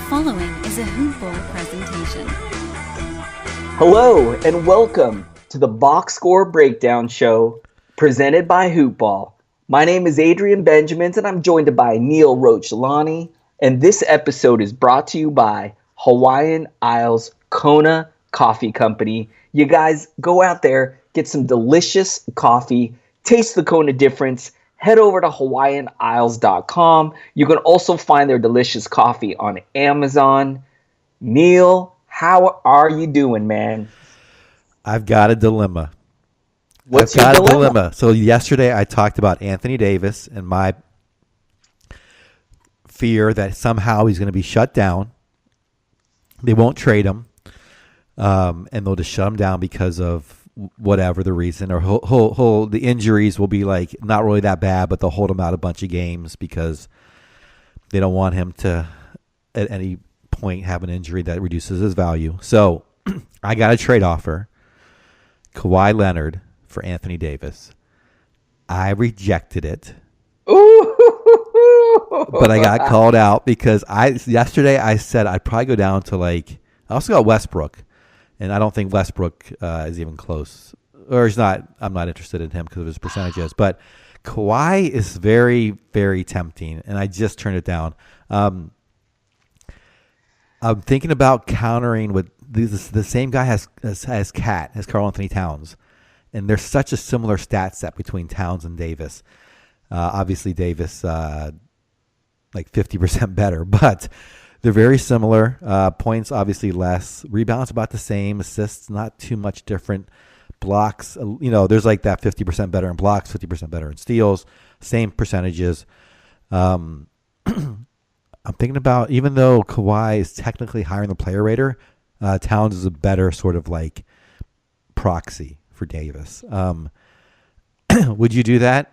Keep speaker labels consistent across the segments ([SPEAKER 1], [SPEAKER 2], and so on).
[SPEAKER 1] following is a Hoop Ball presentation.
[SPEAKER 2] Hello and welcome to the Box Score Breakdown Show presented by Hoop Ball. My name is Adrian Benjamins and I'm joined by Neil Roach-Lani, and this episode is brought to you by Hawaiian Isles Kona Coffee Company. You guys go out there, get some delicious coffee, taste the Kona difference. Head over to hawaiianisles.com. You can also find their delicious coffee on Amazon. Neil, how are you doing, man?
[SPEAKER 3] I've got a dilemma.
[SPEAKER 2] What's your dilemma?
[SPEAKER 3] So yesterday I talked about Anthony Davis and my fear that somehow he's going to be shut down. They won't trade him, and they'll just shut him down because of whatever the reason, or the injuries will be like not really that bad, but they'll hold him out a bunch of games because they don't want him to at any point have an injury that reduces his value. So I got a trade offer, Kawhi Leonard for Anthony Davis. I rejected it. But I got called out because yesterday I said I'd probably go down to I also got Westbrook. And I don't think Westbrook is even close. Or he's not. I'm not interested in him because of his percentages. But Kawhi is very, very tempting. And I just turned it down. I'm thinking about countering with the same guy has Cat, has Karl Anthony Towns. And there's such a similar stat set between Towns and Davis. Obviously, Davis 50% better. But they're very similar. Points obviously less. Rebounds about the same. Assists not too much different. Blocks, there's like that 50% better in blocks, 50% better in steals. Same percentages. I'm thinking about, even though Kawhi is technically higher in the player rater, Towns is a better sort of proxy for Davis. Would you do that?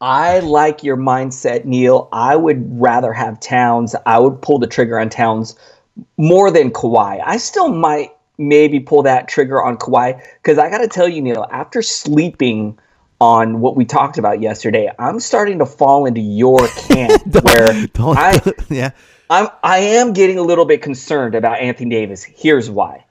[SPEAKER 2] I like your mindset, Neil. I would rather have Towns. I would pull the trigger on Towns more than Kawhi. I still might maybe pull that trigger on Kawhi because I got to tell you, Neil, after sleeping on what we talked about yesterday, I'm starting to fall into your camp I am getting a little bit concerned about Anthony Davis. Here's why.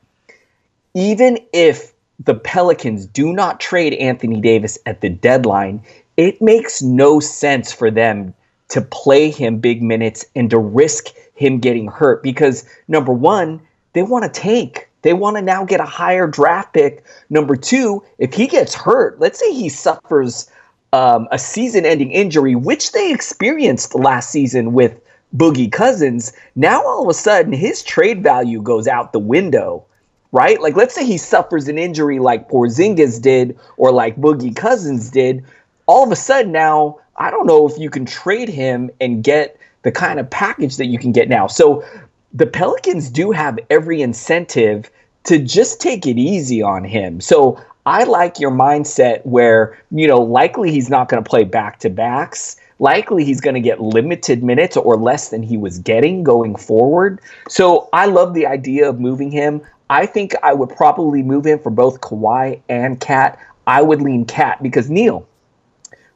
[SPEAKER 2] Even if the Pelicans do not trade Anthony Davis at the deadline, it makes no sense for them to play him big minutes and to risk him getting hurt because, number one, they want to tank. They want to now get a higher draft pick. Number two, if he gets hurt, let's say he suffers a season-ending injury, which they experienced last season with Boogie Cousins, now all of a sudden his trade value goes out the window. Right? Let's say he suffers an injury like Porzingis did or like Boogie Cousins did. All of a sudden now, I don't know if you can trade him and get the kind of package that you can get now. So the Pelicans do have every incentive to just take it easy on him. So I like your mindset where, likely he's not going to play back-to-backs. Likely he's going to get limited minutes or less than he was getting going forward. So I love the idea of moving him. I think I would probably move him for both Kawhi and Cat. I would lean Cat because, Neil,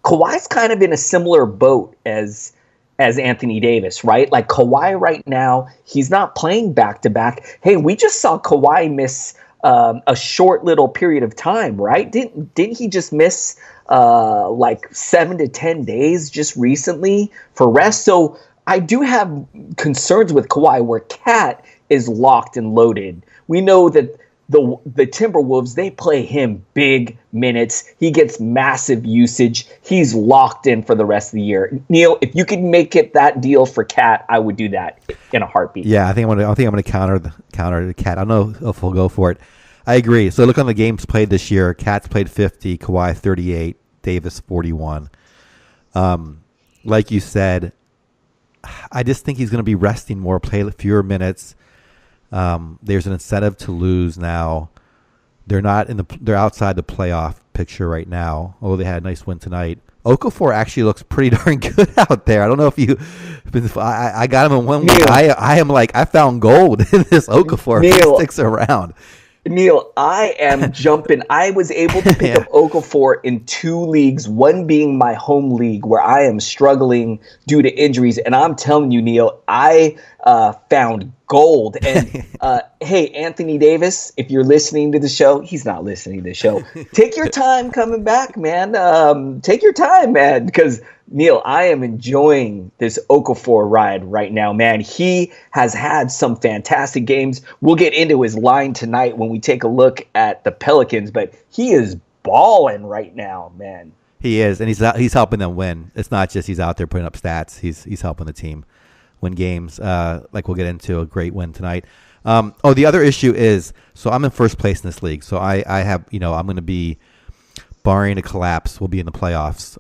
[SPEAKER 2] Kawhi's kind of in a similar boat as Anthony Davis, right? Kawhi right now, he's not playing back-to-back. Hey, we just saw Kawhi miss a short little period of time, right? Didn't he just miss 7 to 10 days just recently for rest? So I do have concerns with Kawhi where Cat is locked and loaded. We know that the Timberwolves, they play him big minutes. He gets massive usage. He's locked in for the rest of the year. Neil, if you could make it that deal for Cat, I would do that in a heartbeat.
[SPEAKER 3] Yeah, I think I'm going to counter the Cat. I don't know if we'll go for it. I agree. So look on the games played this year. Cat's played 50, Kawhi 38, Davis 41. Like you said, I just think he's going to be resting more, play fewer minutes. There's an incentive to lose now. They're outside the playoff picture right now, although they had a nice win tonight. Okafor actually looks pretty darn good out there. I don't know if I got him in one week. I am I found gold in this Okafor. He sticks around.
[SPEAKER 2] Neil, I am jumping. I was able to pick up Okafor in 2 leagues, one being my home league where I am struggling due to injuries. And I'm telling you, Neil, I found gold. And hey, Anthony Davis, if you're listening to the show, he's not listening to the show. Take your time coming back, man. Take your time, man, because Neil, I am enjoying this Okafor ride right now, man. He has had some fantastic games. We'll get into his line tonight when we take a look at the Pelicans, but he is balling right now, man.
[SPEAKER 3] He is, and he's helping them win. It's not just he's out there putting up stats. He's helping the team win games. Like we'll get into a great win tonight. The other issue is, so I'm in first place in this league. So I have, I'm going to be, barring a collapse, we'll be in the playoffs.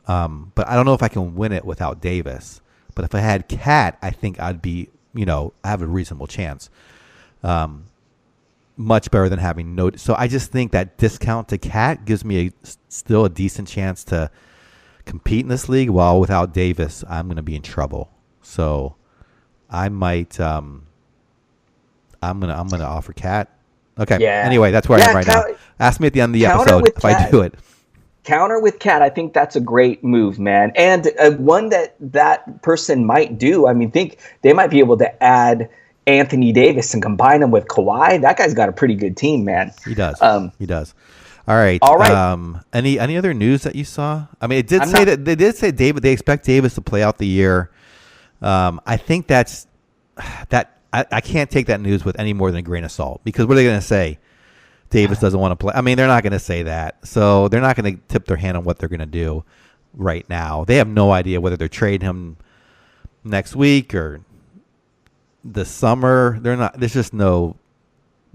[SPEAKER 3] But I don't know if I can win it without Davis. But if I had Cat, I think I'd be, I have a reasonable chance. Much better than having no. So I just think that discount to Cat gives me still a decent chance to compete in this league. While without Davis, I'm going to be in trouble. So I might. I'm gonna offer Cat. Okay. Yeah. Anyway, that's where I am right now. Ask me at the end of the episode if I do it.
[SPEAKER 2] Counter with Cat, I think that's a great move, man. And one that person might do, think they might be able to add Anthony Davis and combine him with Kawhi. That guy's got a pretty good team, man.
[SPEAKER 3] He does. He does. All right. All right. Any other news that you saw? They did say David. They expect Davis to play out the year. I think that's that. I can't take that news with any more than a grain of salt, because what are they going to say? Davis doesn't want to play. They're not going to say that. So they're not going to tip their hand on what they're going to do right now. They have no idea whether they're trading him next week or the summer. They're not. There's just no.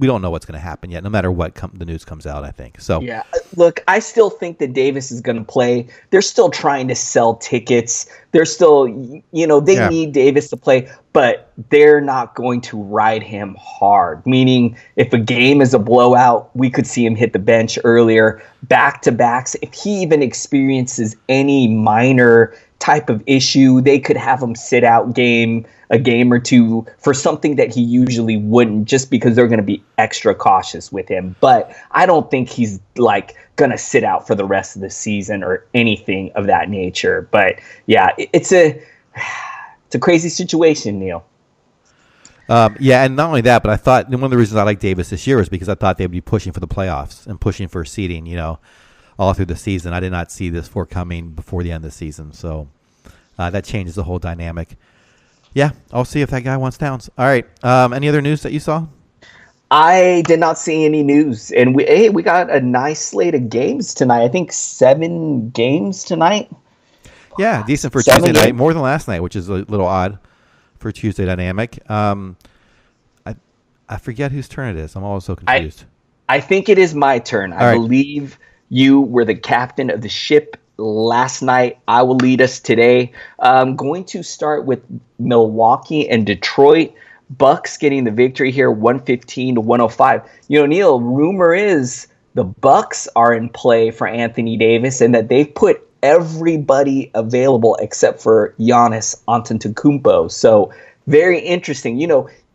[SPEAKER 3] We don't know what's going to happen yet, no matter what the news comes out, I think. So
[SPEAKER 2] yeah, look, I still think that Davis is going to play. They're still trying to sell tickets. They're still, they need Davis to play, but they're not going to ride him hard. Meaning, if a game is a blowout, we could see him hit the bench earlier. Back-to-backs, if he even experiences any minor type of issue, they could have him sit out a game or two for something that he usually wouldn't, just because they're going to be extra cautious with him. But I don't think he's going to sit out for the rest of the season or anything of that nature. But yeah, it's a crazy situation, Neil.
[SPEAKER 3] And not only that, but I thought one of the reasons I like Davis this year is because I thought they'd be pushing for the playoffs and pushing for seeding, all through the season. I did not see this forthcoming before the end of the season. So that changes the whole dynamic. Yeah, I'll see if that guy wants Towns. All right. Any other news that you saw?
[SPEAKER 2] I did not see any news. And we got a nice slate of games tonight. I think 7 games tonight.
[SPEAKER 3] Yeah, decent for Tuesday night. More than last night, which is a little odd for Tuesday dynamic. I forget whose turn it is. I'm always so confused.
[SPEAKER 2] I think it is my turn. I believe you were the captain of the ship last night. I will lead us today. I'm going to start with Milwaukee and Detroit. Bucks getting the victory here, 115-105. Neil, rumor is the Bucks are in play for Anthony Davis and that they've put everybody available except for Giannis Antetokounmpo. So very interesting.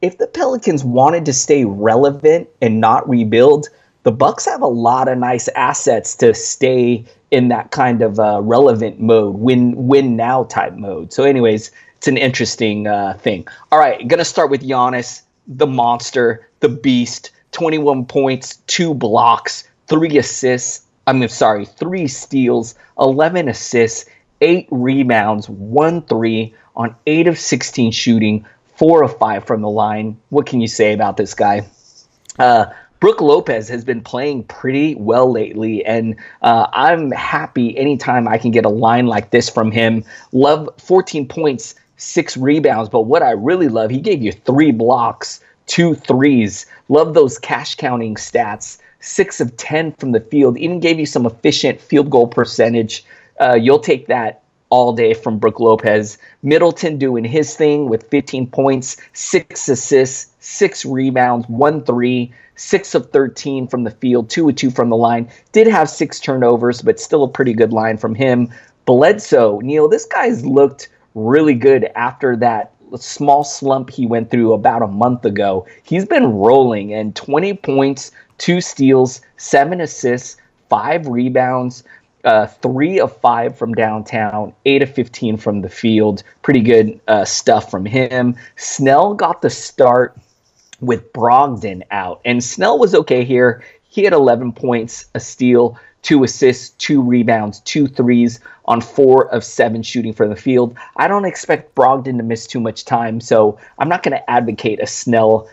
[SPEAKER 2] If the Pelicans wanted to stay relevant and not rebuild, the Bucks have a lot of nice assets to stay in that kind of relevant mode, win now type mode. So anyways, it's an interesting thing. All right, going to start with Giannis, the monster, the beast, 21 points, 2 blocks, 3 assists. 3 steals, 11 assists, 8 rebounds, 1 3 on 8 of 16 shooting, 4 of 5 from the line. What can you say about this guy? Brook Lopez has been playing pretty well lately, and I'm happy anytime I can get a line like this from him. Love 14 points, 6 rebounds, but what I really love, he gave you 3 blocks, 2 threes. Love those cash counting stats. 6 of 10 from the field, even gave you some efficient field goal percentage. You'll take that all day from Brook Lopez. Middleton doing his thing with 15 points, 6 assists, 6 rebounds, 1 3, 6 of 13 from the field, 2 of 2 from the line. Did have 6 turnovers, but still a pretty good line from him. Bledsoe, Neil, this guy's looked really good after that small slump he went through about a month ago. He's been rolling, and 20 points, 2 steals, 7 assists, 5 rebounds, 3 of 5 from downtown, 8 of 15 from the field. Pretty good stuff from him. Snell got the start with Brogdon out, and Snell was okay here. He had 11 points, a steal, 2 assists, 2 rebounds, 2 threes on 4 of 7 shooting from the field. I don't expect Brogdon to miss too much time, so I'm not going to advocate a Snell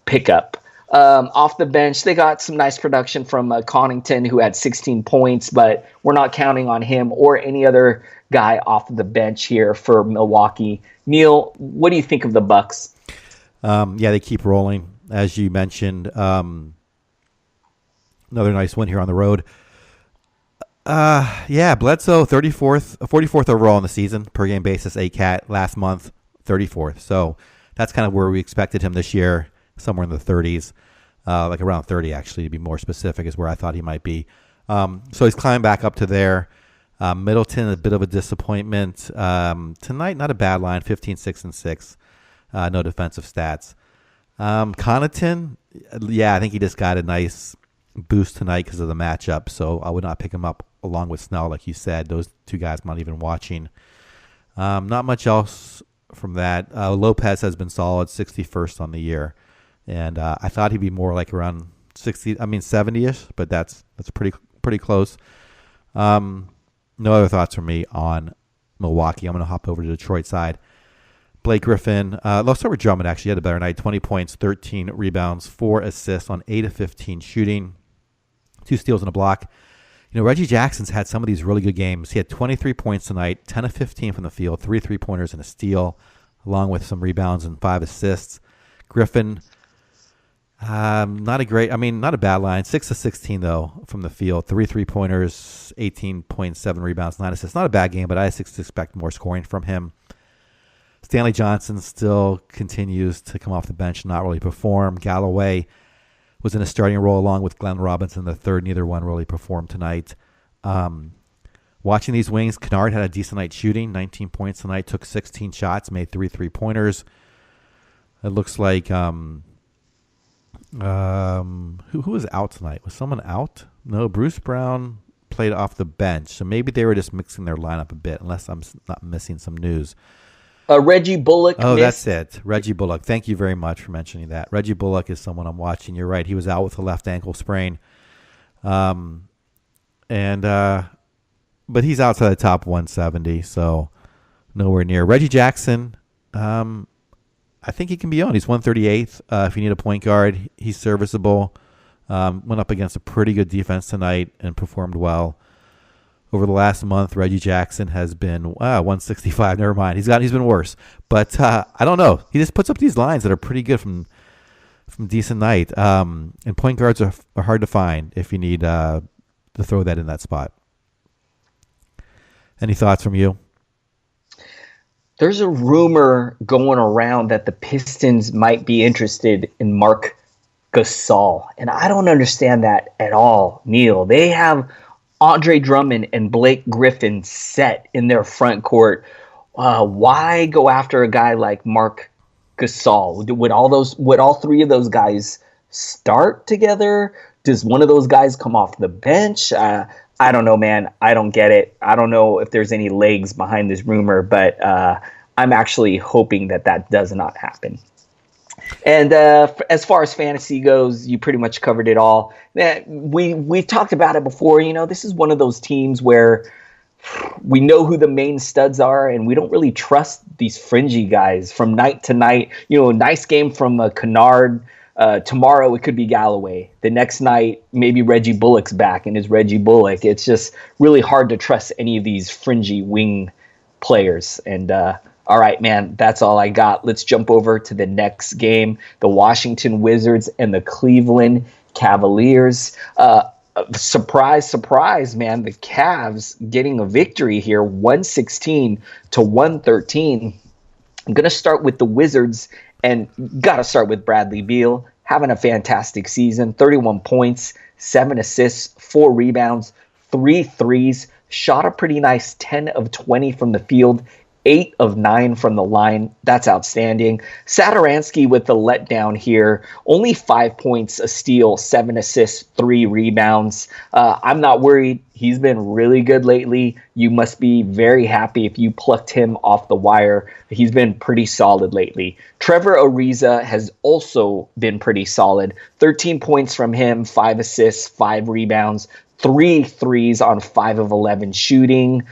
[SPEAKER 2] pickup. Off the bench, they got some nice production from Connaughton, who had 16 points, but we're not counting on him or any other guy off the bench here for Milwaukee. Neil, what do you think of the Bucks?
[SPEAKER 3] Yeah, they keep rolling, as you mentioned. Another nice win here on the road. Yeah, Bledsoe, 44th overall in the season, per game basis, ACAT. Last month, 34th. So that's kind of where we expected him this year, somewhere in the 30s, like around 30, actually, to be more specific, is where I thought he might be. So he's climbed back up to there. Middleton, a bit of a disappointment. Tonight, not a bad line, 15, 6, and 6. No defensive stats. Connaughton, yeah, I think he just got a nice boost tonight because of the matchup, so I would not pick him up along with Snell, like you said. Those two guys I'm not even watching. Not much else from that. Lopez has been solid, 61st on the year, and I thought he'd be more like around 70-ish, but that's pretty close. No other thoughts from me on Milwaukee. I'm going to hop over to Detroit side. Blake Griffin, let's start with Drummond, actually. He had a better night. 20 points, 13 rebounds, 4 assists on 8 of 15 shooting, 2 steals and a block. You know, Reggie Jackson's had some of these really good games. He had 23 points tonight, 10 of 15 from the field, 3 3-pointers and a steal, along with some rebounds and 5 assists. Griffin, not a bad line. 6 of 16, though, from the field, 3 3-pointers, 18.7 rebounds, 9 assists. Not a bad game, but I expect more scoring from him. Stanley Johnson still continues to come off the bench and not really perform. Galloway was in a starting role along with Glenn Robinson the third. Neither one really performed tonight. Watching these wings, Kennard had a decent night shooting, 19 points tonight, took 16 shots, made 3 3-pointers. It looks like who was out tonight? Was someone out? No, Bruce Brown played off the bench, so maybe they were just mixing their lineup a bit, unless I'm not missing some news.
[SPEAKER 2] Reggie Bullock.
[SPEAKER 3] Oh, that's it. Reggie Bullock. Thank you very much for mentioning that. Reggie Bullock is someone I'm watching. You're right. He was out with a left ankle sprain. But he's outside the top 170, so nowhere near. Reggie Jackson, I think he can be on. He's 138th. If you need a point guard, he's serviceable. Went up against a pretty good defense tonight and performed well. Over the last month, Reggie Jackson has been 165. Never mind, he's been worse. But I don't know. He just puts up these lines that are pretty good from decent night. And point guards are hard to find if you need to throw that in that spot. Any thoughts from you?
[SPEAKER 2] There's a rumor going around that the Pistons might be interested in Marc Gasol, and I don't understand that at all, Neil. They have Andre Drummond and Blake Griffin set in their front court. Why go after a guy like Marc Gasol? Would all three of those guys start together? Does one of those guys come off the bench? I don't know, man. I don't get it. I don't know if there's any legs behind this rumor, but I'm actually hoping that does not happen. And as far as fantasy goes, you pretty much covered it all. We've talked about it before. You know, this is one of those teams where we know who the main studs are, and we don't really trust these fringy guys from night to night. You know, a nice game from Kennard. Tomorrow it could be Galloway. The next night, maybe Reggie Bullock's back and is Reggie Bullock. It's just really hard to trust any of these fringy wing players. And all right, man, that's all I got. Let's jump over to the next game. The Washington Wizards and the Cleveland Cavaliers. Surprise, surprise, man. The Cavs getting a victory here, 116-113. I'm going to start with the Wizards, and got to start with Bradley Beal. Having a fantastic season, 31 points, 7 assists, 4 rebounds, 3 threes, shot a pretty nice 10 of 20 from the field, 8 of 9 from the line. That's outstanding. Satoransky with the letdown here. Only 5 points, a steal, 7 assists, 3 rebounds. I'm not worried. He's been really good lately. You must be very happy if you plucked him off the wire. He's been pretty solid lately. Trevor Ariza has also been pretty solid. 13 points from him, 5 assists, 5 rebounds, 3 threes on 5 of 11 shooting.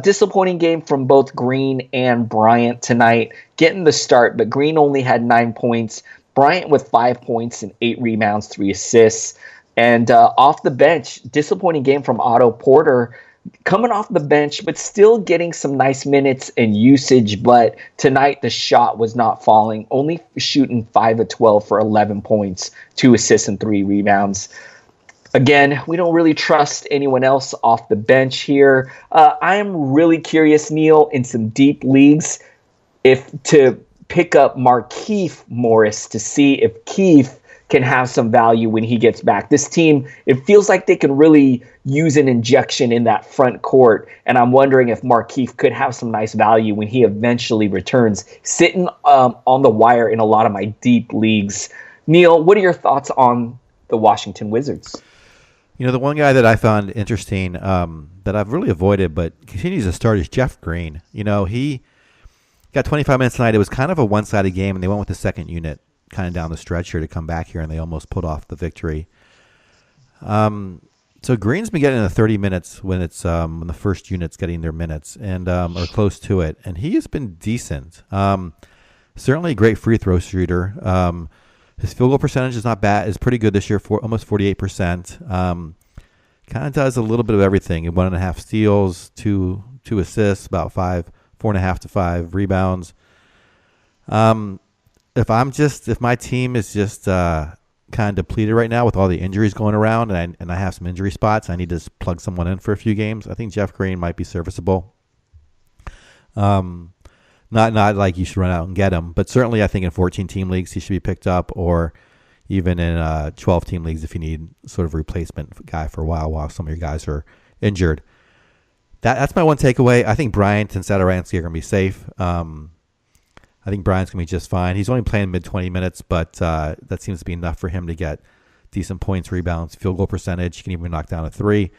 [SPEAKER 2] Disappointing game from both Green and Bryant tonight. Getting the start, but Green only had 9 points. Bryant with 5 points and 8 rebounds, 3 assists. And off the bench, disappointing game from Otto Porter, coming off the bench, but still getting some nice minutes and usage. But tonight, the shot was not falling, only shooting 5 of 12 for 11 points, 2 assists, and 3 rebounds. Again, we don't really trust anyone else off the bench here. I am really curious, Neil, in some deep leagues, if to pick up Markieff Morris to see if Keith can have some value when he gets back. This team, it feels like they can really use an injection in that front court, and I'm wondering if Markieff could have some nice value when he eventually returns, sitting on the wire in a lot of my deep leagues. Neil, what are your thoughts on the Washington Wizards?
[SPEAKER 3] You know, the one guy that I found interesting that I've really avoided but continues to start is Jeff Green. You know, he got 25 minutes tonight. It was kind of a one-sided game, and they went with the second unit kind of down the stretch here to come back here, and they almost pulled off the victory. So Green's been getting the 30 minutes when it's when the first unit's getting their minutes and or close to it, and he has been decent. Certainly a great free throw shooter. His field goal percentage is not bad; is pretty good this year, for almost 48%. Kind of does a little bit of everything. 1.5 steals, two assists, about 4.5 to 5 rebounds. If my team is just kind of depleted right now with all the injuries going around, and I have some injury spots, I need to just plug someone in for a few games, I think Jeff Green might be serviceable. Not like you should run out and get him, but certainly I think in 14-team leagues he should be picked up, or even in 12-team leagues if you need sort of replacement guy for a while some of your guys are injured. That's my one takeaway. I think Bryant and Satoransky are going to be safe. I think Bryant's going to be just fine. He's only playing mid-20 minutes, but that seems to be enough for him to get decent points, rebounds, field goal percentage. He can even knock down a 3.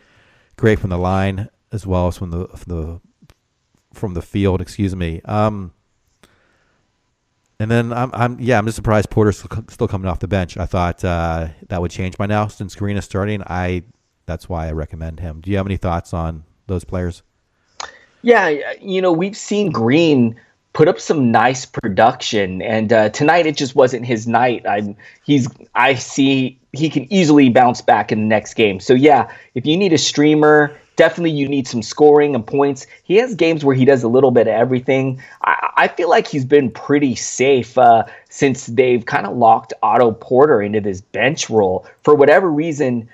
[SPEAKER 3] Great from the line as well as from the field. Excuse me. And then I'm just surprised Porter's still coming off the bench. I thought that would change by now since Green is starting. That's why I recommend him. Do you have any thoughts on those players?
[SPEAKER 2] Yeah, we've seen Green put up some nice production, and tonight it just wasn't his night. I see he can easily bounce back in the next game. So yeah, if you need a streamer, definitely you need some scoring and points. He has games where he does a little bit of everything. I feel like he's been pretty safe since they've kind of locked Otto Porter into this bench role. For whatever reason,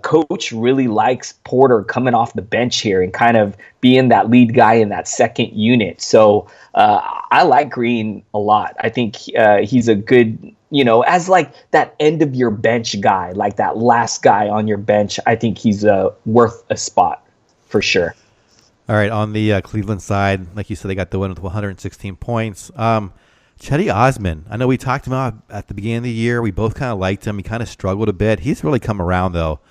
[SPEAKER 2] coach really likes Porter coming off the bench here and kind of being that lead guy in that second unit. So I like Green a lot. I think he's a good, as like that end of your bench guy, like that last guy on your bench. I think he's worth a spot for sure.
[SPEAKER 3] All right, on the Cleveland side, like you said, they got the win with 116 points. Chetty Osman, I know we talked about at the beginning of the year. We both kind of liked him. He kind of struggled a bit. He's really come around, though,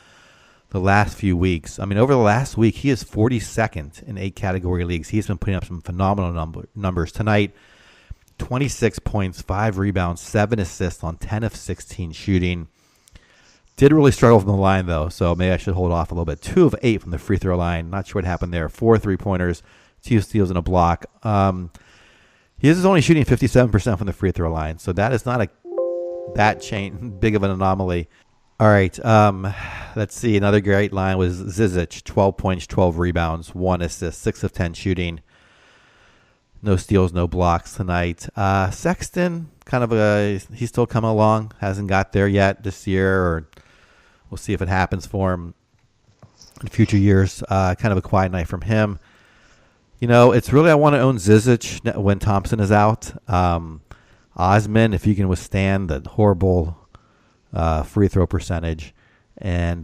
[SPEAKER 3] the last few weeks. I mean, over the last week, he is 42nd in 8 category leagues. He's been putting up some phenomenal numbers. Tonight, 26 points, 5 rebounds, 7 assists on 10 of 16 shooting. Did really struggle from the line, though, so maybe I should hold off a little bit. 2 of 8 from the free throw line. Not sure what happened there. 4 3-pointers, 2 steals, and a block. He is only shooting 57% from the free throw line, so that is not big of an anomaly. All right, let's see. Another great line was Zizic, 12 points, 12 rebounds, 1 assist, 6 of 10 shooting. No steals, no blocks tonight. Sexton, he's still coming along. Hasn't got there yet this year, or we'll see if it happens for him in future years. Kind of a quiet night from him. It's really I want to own Zizic when Thompson is out. Osman, if you can withstand the horrible free throw percentage. And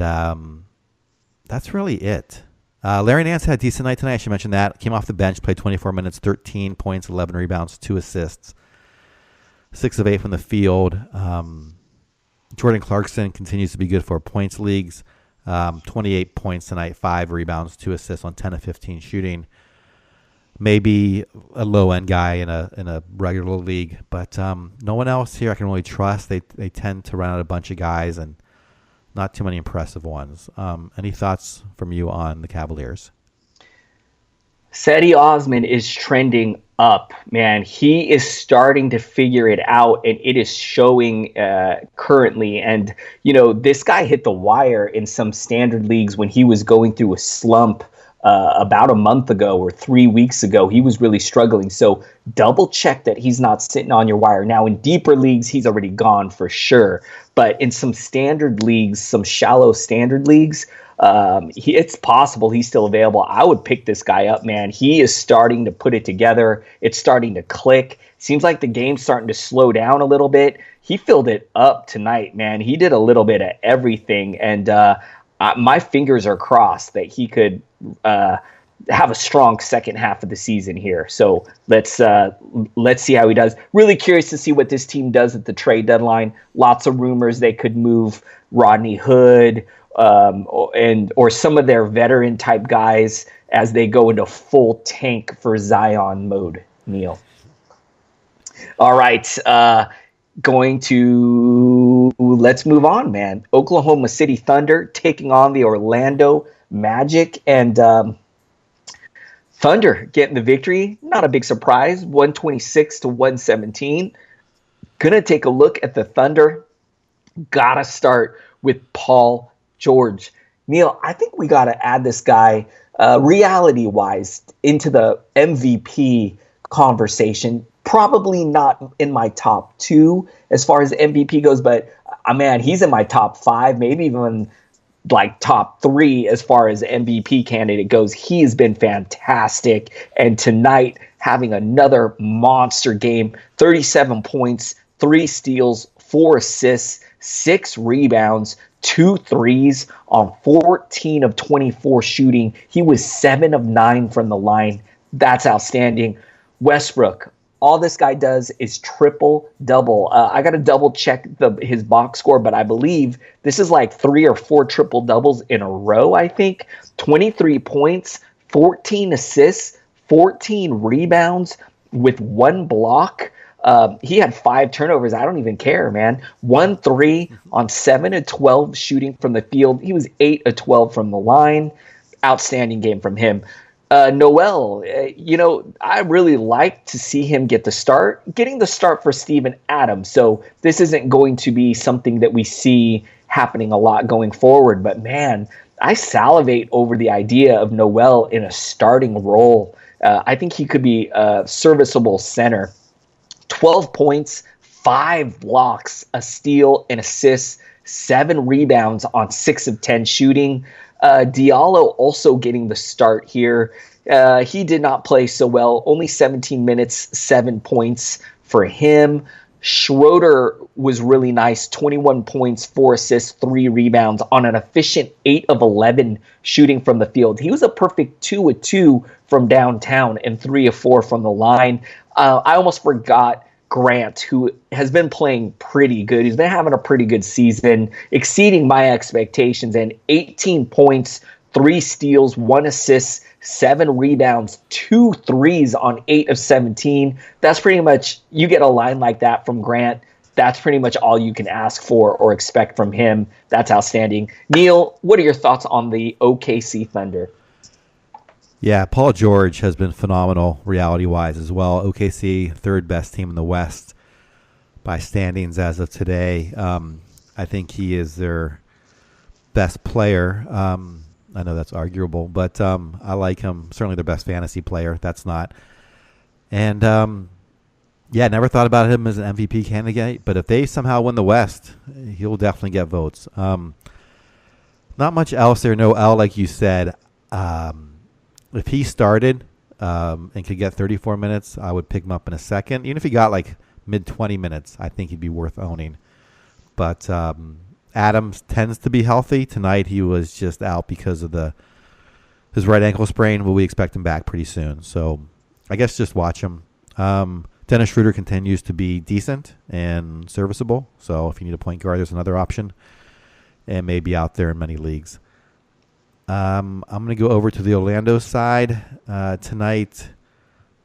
[SPEAKER 3] that's really it. Larry Nance had a decent night tonight. I should mention that. Came off the bench, played 24 minutes, 13 points, 11 rebounds, 2 assists, 6 of 8 from the field. Jordan Clarkson continues to be good for points leagues. 28 points tonight, 5 rebounds, 2 assists on 10 of 15 shooting. Maybe a low-end guy in a regular league, but no one else here I can really trust. They tend to run out a bunch of guys and not too many impressive ones. Any thoughts from you on the Cavaliers?
[SPEAKER 2] Cedi Osman is trending up, man. He is starting to figure it out, and it is showing currently. And, this guy hit the wire in some standard leagues when he was going through a slump about a month ago or 3 weeks ago. He was really struggling. So double check that he's not sitting on your wire. Now, in deeper leagues, he's already gone for sure. But in some standard leagues, some shallow standard leagues, it's possible he's still available. I would pick this guy up, man. He is starting to put it together. It's starting to click. Seems like the game's starting to slow down a little bit. He filled it up tonight, man. He did a little bit of everything. And my fingers are crossed that he could have a strong second half of the season here. So let's see how he does. Really curious to see what this team does at the trade deadline. Lots of rumors they could move Rodney Hood or some of their veteran type guys as they go into full tank for Zion mode. Neil. All right. Let's move on, man. Oklahoma City Thunder taking on the Orlando Magic, and Thunder getting the victory. Not a big surprise, 126-117. Gonna take a look at the Thunder. Gotta start with Paul George. Neil, I think we gotta add this guy, reality-wise, into the MVP conversation. Probably not in my top 2 as far as MVP goes, but man, he's in my top 5, maybe even like top 3 as far as MVP candidate goes. He has been fantastic. And tonight, having another monster game, 37 points, 3 steals, 4 assists, 6 rebounds, 2 threes on 14 of 24 shooting. He was 7 of 9 from the line. That's outstanding. Westbrook, all this guy does is triple-double. I got to double-check his box score, but I believe this is like 3 or 4 triple-doubles in a row, I think. 23 points, 14 assists, 14 rebounds with 1 block. He had 5 turnovers. I don't even care, man. 1 3 on 7 of 12 shooting from the field. He was 8 of 12 from the line. Outstanding game from him. Noel, I really like to see him getting the start for Steven Adams. So this isn't going to be something that we see happening a lot going forward. But man, I salivate over the idea of Noel in a starting role. I think he could be a serviceable center. 12 points, 5 blocks, a steal, an assist, 7 rebounds on 6 of 10 shooting. Diallo also getting the start here. He did not play so well. Only 17 minutes, 7 points for him. Schroeder was really nice. 21 points, 4 assists, 3 rebounds on an efficient 8 of 11 shooting from the field. He was a perfect 2 of 2 from downtown and 3 of 4 from the line. I almost forgot Grant, who has been playing pretty good. He's been having a pretty good season, exceeding my expectations, and 18 points, 3 steals, 1 assist, 7 rebounds, 2 threes on 8 of 17. That's pretty much, you get a line like that from Grant, that's pretty much all you can ask for or expect from him. That's outstanding. Neil, what are your thoughts on the OKC Thunder?
[SPEAKER 3] Yeah, Paul George has been phenomenal reality-wise as well. OKC, 3rd best team in the West by standings as of today. I think he is their best player. I know that's arguable, but I like him. Certainly their best fantasy player. That's not. And, never thought about him as an MVP candidate, but if they somehow win the West, he'll definitely get votes. Not much else there. No L, like you said. If he started and could get 34 minutes, I would pick him up in a second. Even if he got like mid-20 minutes, I think he'd be worth owning. But Adams tends to be healthy. Tonight he was just out because of the his right ankle sprain, but we expect him back pretty soon. So I guess just watch him. Dennis Schroeder continues to be decent and serviceable. So if you need a point guard, there's another option, and maybe out there in many leagues. I'm going to go over to the Orlando side tonight.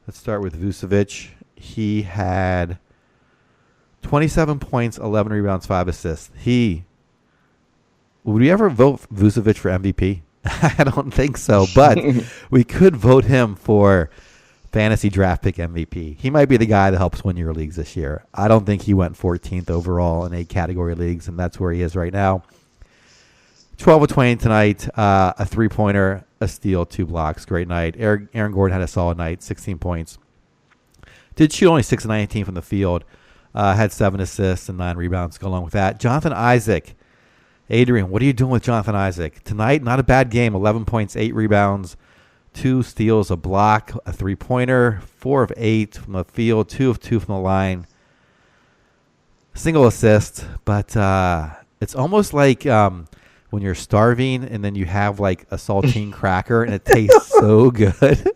[SPEAKER 3] Let's start with Vucevic. He had 27 points, 11 rebounds, 5 assists. Would we ever vote Vucevic for MVP? I don't think so, but we could vote him for fantasy draft pick MVP. He might be the guy that helps win your leagues this year. I don't think he went 14th overall in 8 category leagues, and that's where he is right now. 12 of 20 tonight, a three-pointer, a steal, 2 blocks. Great night. Aaron Gordon had a solid night, 16 points. Did shoot only 6 of 19 from the field. Had 7 assists and 9 rebounds to go along with that. Jonathan Isaac. Adrian, what are you doing with Jonathan Isaac? Tonight, not a bad game. 11 points, 8 rebounds, 2 steals, a block, a three-pointer, 4 of 8 from the field, 2 of 2 from the line. Single assist, but it's almost like when you're starving and then you have like a saltine cracker and it tastes so good.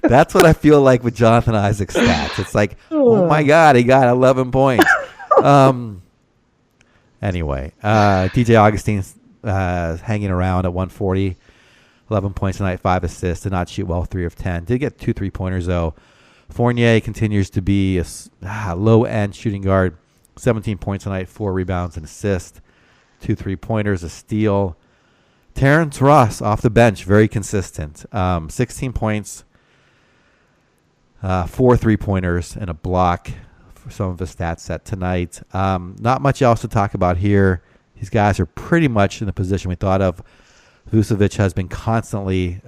[SPEAKER 3] That's what I feel like with Jonathan Isaac's stats. It's like, oh my God, he got 11 points. Anyway, DJ Augustine's hanging around at 140, 11 points tonight, 5 assists. Did not shoot well, 3 of 10. Did get 2 3-pointers though. Fournier continues to be a low-end shooting guard. 17 points tonight, 4 rebounds and assists. 2 3-pointers, a steal. Terrence Ross off the bench, very consistent. 16 points, 4 3-pointers, and a block for some of his stats set tonight. Not much else to talk about here. These guys are pretty much in the position we thought of. Vucevic has been constantly,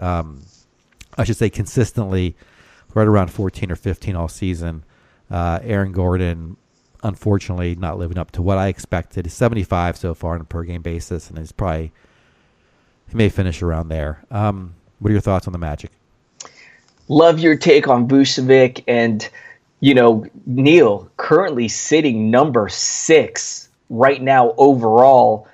[SPEAKER 3] consistently, right around 14 or 15 all season. Aaron Gordon, unfortunately, not living up to what I expected. He's 75 so far on a per-game basis, and he may finish around there. What are your thoughts on the Magic?
[SPEAKER 2] Love your take on Vucevic. And, Neil, currently sitting number 6 right now overall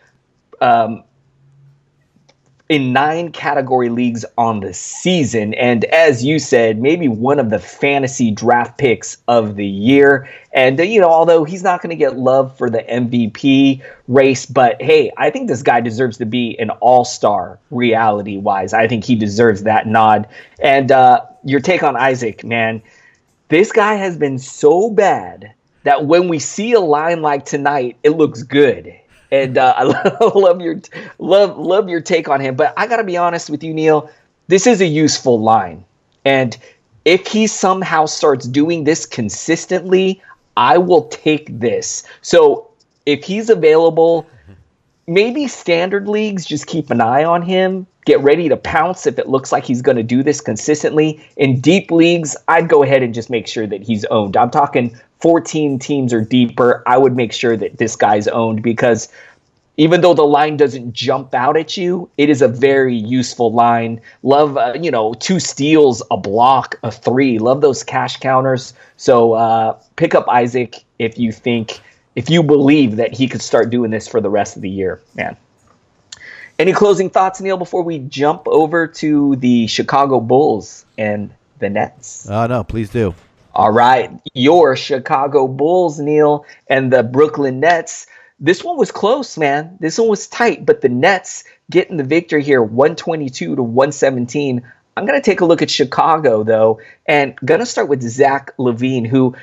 [SPEAKER 2] in 9 category leagues on the season. And as you said, maybe one of the fantasy draft picks of the year. And, although he's not going to get love for the MVP race, but hey, I think this guy deserves to be an all-star reality-wise. I think he deserves that nod. And your take on Isaac, man, this guy has been so bad that when we see a line like tonight, it looks good. And I love your take on him. But I got to be honest with you, Neil, this is a useful line. And if he somehow starts doing this consistently, I will take this. So if he's available, maybe standard leagues, just keep an eye on him. Get ready to pounce if it looks like he's going to do this consistently. In deep leagues, I'd go ahead and just make sure that he's owned. I'm talking 14 teams or deeper. I would make sure that this guy's owned because even though the line doesn't jump out at you, it is a very useful line. Love, 2 steals, a block, a 3. Love those cash counters. So pick up Isaac if you believe that he could start doing this for the rest of the year, man. Any closing thoughts, Neil, before we jump over to the Chicago Bulls and the Nets?
[SPEAKER 3] No, please do.
[SPEAKER 2] All right. Your Chicago Bulls, Neil, and the Brooklyn Nets. This one was close, man. This one was tight, but the Nets getting the victory here, 122 to 117. I'm going to take a look at Chicago, though, and going to start with Zach LaVine, who,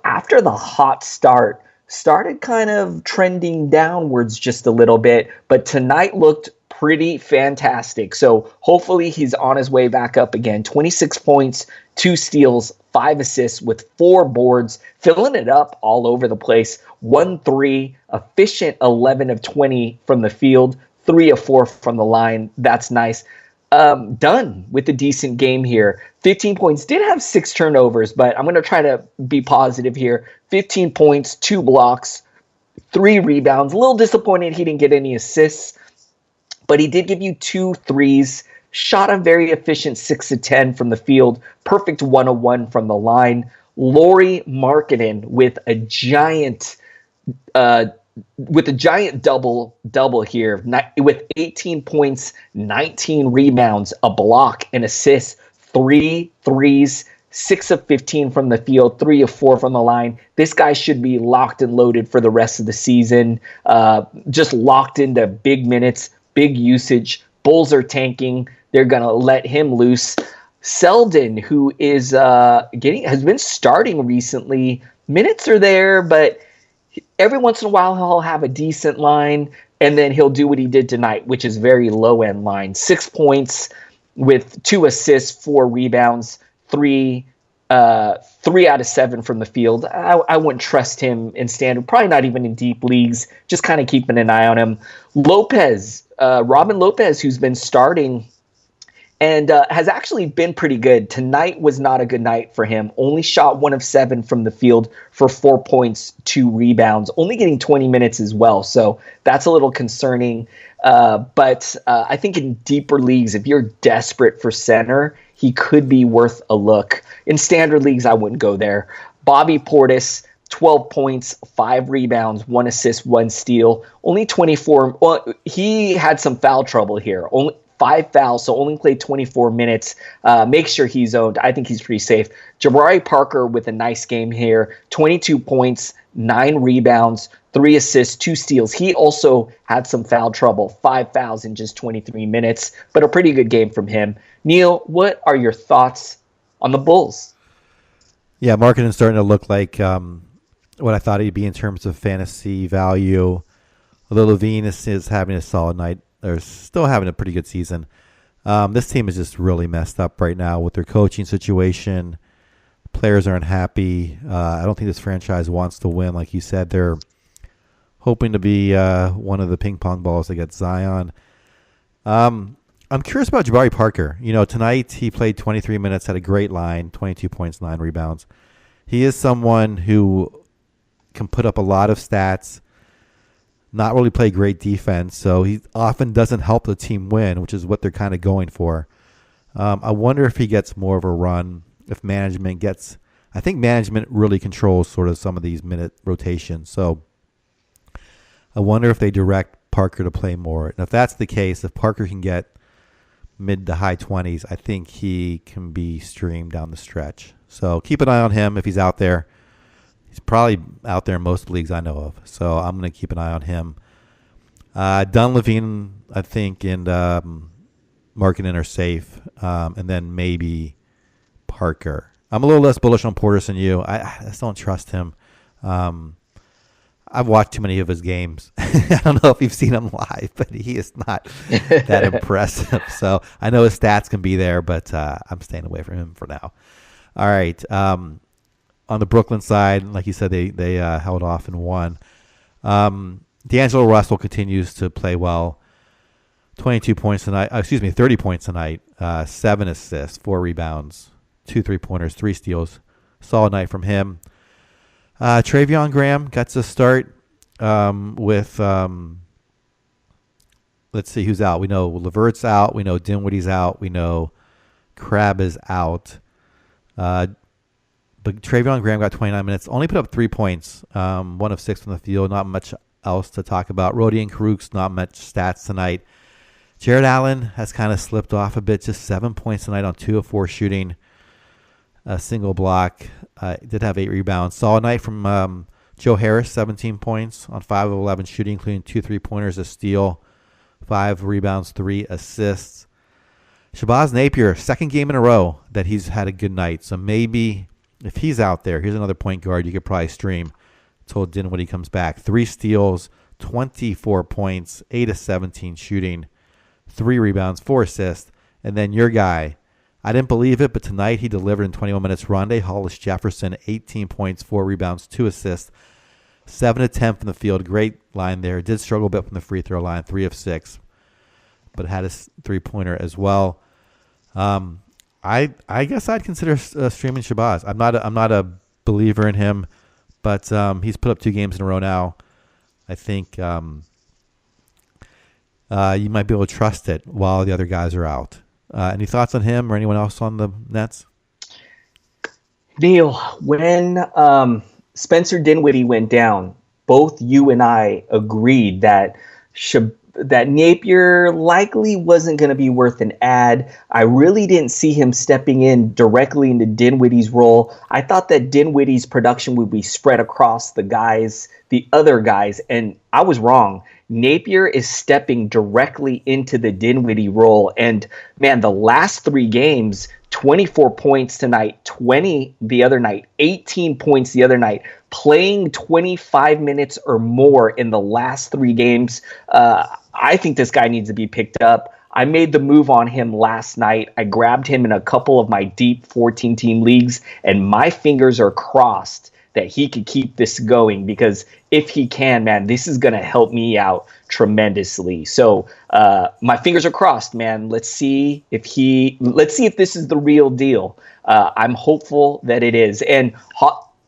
[SPEAKER 2] after the hot start, started kind of trending downwards just a little bit, but tonight looked pretty fantastic. So hopefully he's on his way back up again. 26 points, 2 steals, 5 assists with 4 boards, filling it up all over the place. 1-3, efficient 11 of 20 from the field, 3 of 4 from the line. That's nice. Done with a decent game here. 15 points. Did have 6 turnovers, but I'm going to try to be positive here. 15 points, 2 blocks, 3 rebounds. A little disappointed he didn't get any assists, but he did give you 2 threes. Shot a very efficient 6 of 10 from the field. Perfect 1 of 1 from the line. Lauri Markkanen with a giant with a giant double here, with 18 points, 19 rebounds, a block, an assist, 3 threes, 6 of 15 from the field, 3 of 4 from the line. This guy should be locked and loaded for the rest of the season. Just locked into big minutes, big usage. Bulls are tanking. They're going to let him loose. Selden, who is has been starting recently. Minutes are there, but every once in a while he'll have a decent line, and then he'll do what he did tonight, which is very low-end line. 6 points with 2 assists, 4 rebounds, 3 out of 7 from the field. I wouldn't trust him in standard, probably not even in deep leagues, just kind of keeping an eye on him. Robin Lopez, who's been starting and has actually been pretty good. Tonight was not a good night for him. Only shot 1 of 7 from the field for 4 points, 2 rebounds, only getting 20 minutes as well. So that's a little concerning. But I think in deeper leagues, if you're desperate for center, he could be worth a look. In standard leagues, I wouldn't go there. Bobby Portis, 12 points, 5 rebounds, 1 assist, 1 steal, only 24. Well, he had some foul trouble here. Only 5 fouls, so only played 24 minutes. Make sure he's owned. I think he's pretty safe. Jabari Parker with a nice game here. 22 points, 9 rebounds, 3 assists, 2 steals. He also had some foul trouble. 5 fouls in just 23 minutes, but a pretty good game from him. Neil, what are your thoughts on the Bulls?
[SPEAKER 3] Yeah, Markkanen's starting to look like what I thought he'd be in terms of fantasy value. Although Levine is having a solid night. They're still having a pretty good season. This team is just really messed up right now with their coaching situation. Players aren't happy. I don't think this franchise wants to win. Like you said, they're hoping to be one of the ping pong balls against Zion. I'm curious about Jabari Parker. Tonight he played 23 minutes, had a great line, 22 points, 9 rebounds. He is someone who can put up a lot of stats, not really play great defense, so he often doesn't help the team win, which is what they're kind of going for. I wonder if he gets more of a run, if management gets... I think management really controls sort of some of these minute rotations, so I wonder if they direct Parker to play more. And if that's the case, if Parker can get mid to high 20s, I think he can be streamed down the stretch. So keep an eye on him if he's out there. He's probably out there in most leagues I know of, so I'm going to keep an eye on him. Dunn, Levine, I think, and Markkanen are safe, and then maybe Parker. I'm a little less bullish on Portis than you. I just don't trust him. I've watched too many of his games. I don't know if you've seen him live, but he is not that impressive. So I know his stats can be there, but I'm staying away from him for now. All right. On the Brooklyn side, like you said, they held off and won. D'Angelo Russell continues to play well. 30 points tonight, 7 assists, 4 rebounds, 2 3-pointers, 3 steals. Solid night from him. Travion Graham gets a start with, let's see who's out. We know Levert's out. We know Dinwiddie's out. We know Crabbe is out. But Travion Graham got 29 minutes, only put up 3 points, 1 of 6 from the field. Not much else to talk about. Rodion Karuk's not much stats tonight. Jared Allen has kind of slipped off a bit, just 7 points tonight on 2 of 4 shooting, a single block. Did have 8 rebounds. Solid night from Joe Harris, 17 points on 5 of 11 shooting, including 2 3-pointers, a steal, 5 rebounds, 3 assists. Shabazz Napier, second game in a row that he's had a good night. So maybe if he's out there, here's another point guard you could probably stream until Dinwiddie comes back. 3 steals, 24 points, 8 of 17 shooting, 3 rebounds, 4 assists. And then your guy, I didn't believe it, but tonight he delivered in 21 minutes. Rondé Hollis-Jefferson, 18 points, 4 rebounds, 2 assists, 7 of 10 from the field. Great line there. Did struggle a bit from the free throw line, 3 of 6, but had a 3-pointer as well. I guess I'd consider streaming Shabazz. I'm not a believer in him, but he's put up 2 games in a row now. I think you might be able to trust it while the other guys are out. Any thoughts on him or anyone else on the Nets?
[SPEAKER 2] Neil, when Spencer Dinwiddie went down, both you and I agreed that that Napier likely wasn't going to be worth an ad. I really didn't see him stepping in directly into Dinwiddie's role. I thought that Dinwiddie's production would be spread across the other guys, and I was wrong. Napier is stepping directly into the Dinwiddie role. And man, the last 3 games, 24 points tonight, 20 the other night, 18 points the other night, playing 25 minutes or more in the last 3 games. I think this guy needs to be picked up. I made the move on him last night. I grabbed him in a couple of my deep 14-team leagues, and my fingers are crossed that he could keep this going, because if he can, man, this is going to help me out tremendously. So my fingers are crossed, man. Let's see if this is the real deal. I'm hopeful that it is. And